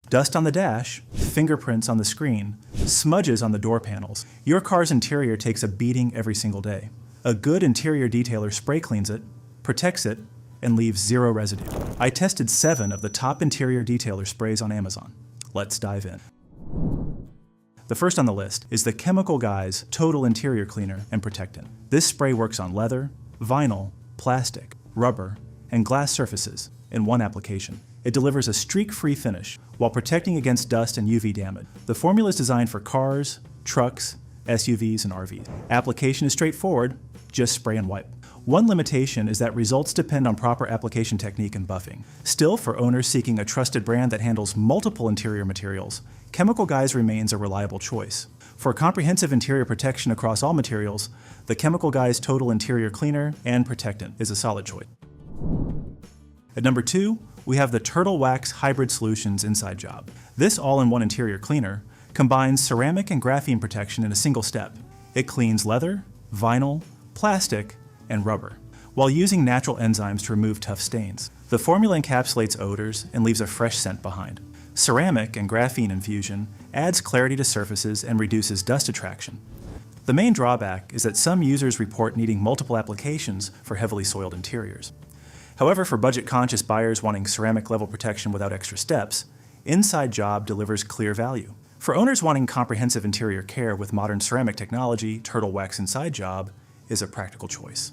dust on the dash, fingerprints on the screen, smudges on the door panels. Your car's interior takes a beating every single day. A good interior detailer spray cleans it, protects it, and leaves zero residue. I tested 7 of the top interior detailer sprays on Amazon. Let's dive in. The first on the list is the Chemical Guys Total Interior Cleaner and Protectant. This spray works on leather, vinyl, plastic, rubber, and glass surfaces in one application. It delivers a streak-free finish while protecting against dust and UV damage. The formula is designed for cars, trucks, SUVs, and RVs. Application is straightforward, just spray and wipe. One limitation is that results depend on proper application technique and buffing. Still, for owners seeking a trusted brand that handles multiple interior materials, Chemical Guys remains a reliable choice. For comprehensive interior protection across all materials, the Chemical Guys Total Interior Cleaner and Protectant is a solid choice. At number 2, we have the Turtle Wax Hybrid Solutions Inside Job. This all-in-one interior cleaner combines ceramic and graphene protection in a single step. It cleans leather, vinyl, plastic, and rubber, while using natural enzymes to remove tough stains. The formula encapsulates odors and leaves a fresh scent behind. Ceramic and graphene infusion adds clarity to surfaces and reduces dust attraction. The main drawback is that some users report needing multiple applications for heavily soiled interiors. However, for budget-conscious buyers wanting ceramic-level protection without extra steps, Inside Job delivers clear value. For owners wanting comprehensive interior care with modern ceramic technology, Turtle Wax Inside Job is a practical choice.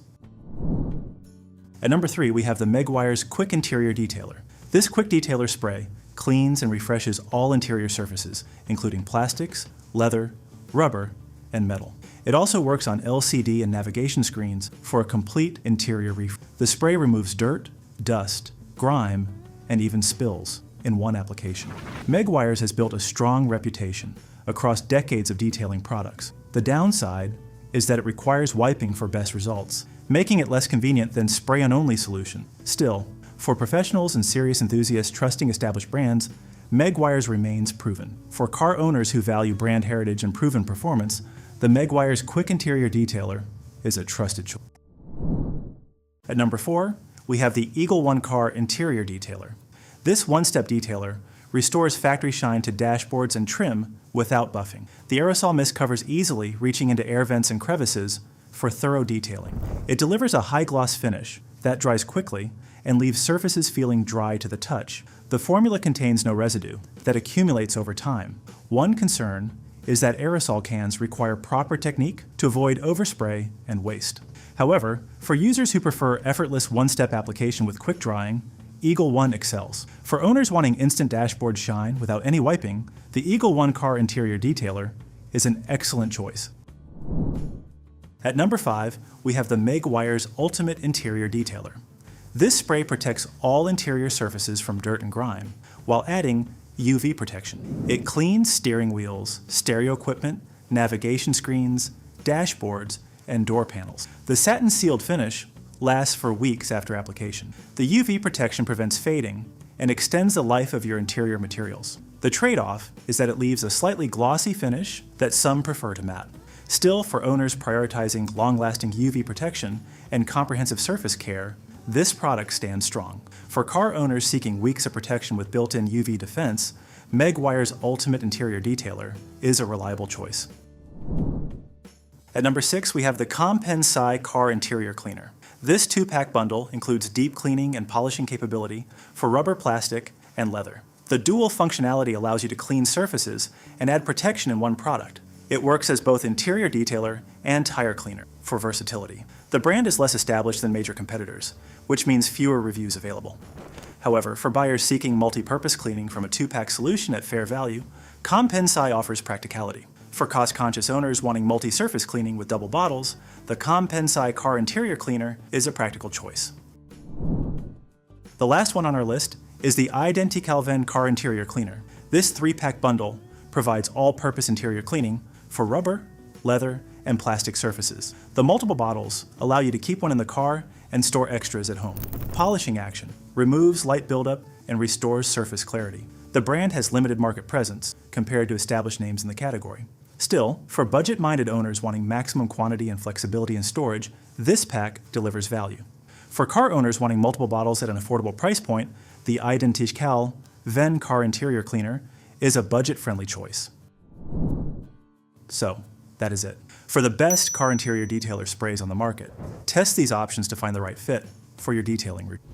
At number 3, we have the Meguiar's Quik Interior Detailer. This quick detailer spray cleans and refreshes all interior surfaces, including plastics, leather, rubber, and metal. It also works on LCD and navigation screens for a complete interior refresh. The spray removes dirt, dust, grime, and even spills in one application. Meguiar's has built a strong reputation across decades of detailing products. The downside is that it requires wiping for best results, making it less convenient than spray-on-only solution. Still, for professionals and serious enthusiasts trusting established brands, Meguiar's remains proven. For car owners who value brand heritage and proven performance, the Meguiar's Quik Interior Detailer is a trusted choice. At number 4, we have the Eagle One Car Interior Detailer. This one-step detailer restores factory shine to dashboards and trim without buffing. The aerosol mist covers easily, reaching into air vents and crevices for thorough detailing. It delivers a high-gloss finish that dries quickly and leaves surfaces feeling dry to the touch. The formula contains no residue that accumulates over time. One concern is that aerosol cans require proper technique to avoid overspray and waste. However, for users who prefer effortless one-step application with quick drying, Eagle One excels. For owners wanting instant dashboard shine without any wiping, the Eagle One Car Interior Detailer is an excellent choice. At number 5, we have the Meguiar's Ultimate Interior Detailer. This spray protects all interior surfaces from dirt and grime, while adding UV protection. It cleans steering wheels, stereo equipment, navigation screens, dashboards, and door panels. The satin-sealed finish lasts for weeks after application. The UV protection prevents fading and extends the life of your interior materials. The trade-off is that it leaves a slightly glossy finish that some prefer to matte. Still, for owners prioritizing long-lasting UV protection and comprehensive surface care, this product stands strong. For car owners seeking weeks of protection with built-in UV defense, Meguiar's Ultimate Interior Detailer is a reliable choice. At number 6, we have the Compensai Car Interior Cleaner. This 2-pack bundle includes deep cleaning and polishing capability for rubber, plastic, and leather. The dual functionality allows you to clean surfaces and add protection in one product. It works as both interior detailer and tire cleaner for versatility. The brand is less established than major competitors, which means fewer reviews available. However, for buyers seeking multi-purpose cleaning from a 2-pack solution at fair value, Compensai offers practicality. For cost-conscious owners wanting multi-surface cleaning with double bottles, the Compensai Car Interior Cleaner is a practical choice. The last one on our list is the Identicalven Car Interior Cleaner. This 3-pack bundle provides all-purpose interior cleaning for rubber, leather, and plastic surfaces. The multiple bottles allow you to keep one in the car and store extras at home. Polishing action removes light buildup and restores surface clarity. The brand has limited market presence compared to established names in the category. Still, for budget-minded owners wanting maximum quantity and flexibility in storage, this pack delivers value. For car owners wanting multiple bottles at an affordable price point, the Identicalven Ven Car Interior Cleaner is a budget-friendly choice. So, that is it. For the best car interior detailer sprays on the market, test these options to find the right fit for your detailing routine.